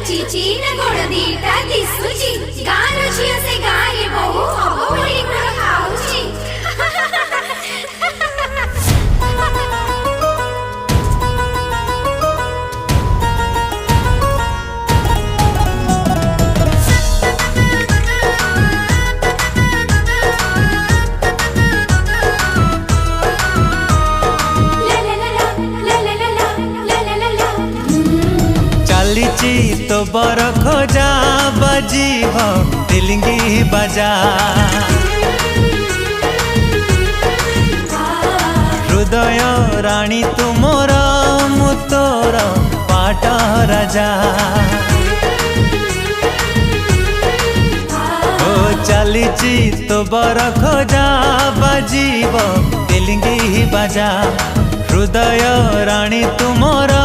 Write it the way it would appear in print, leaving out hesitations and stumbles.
नाचिची न गोड़ दीटा दिसुची गान झिया से गाए बहु हबो बड़ी गुड़ खाउची। चलीची तो बर खोजा बजीब तिलिंगी बजा हृदय राणी तुमर मुतोर पाट राजा ओ चलीची तो बर खोजा बजीब तिलिंगी बजा हृदय राणी तुमर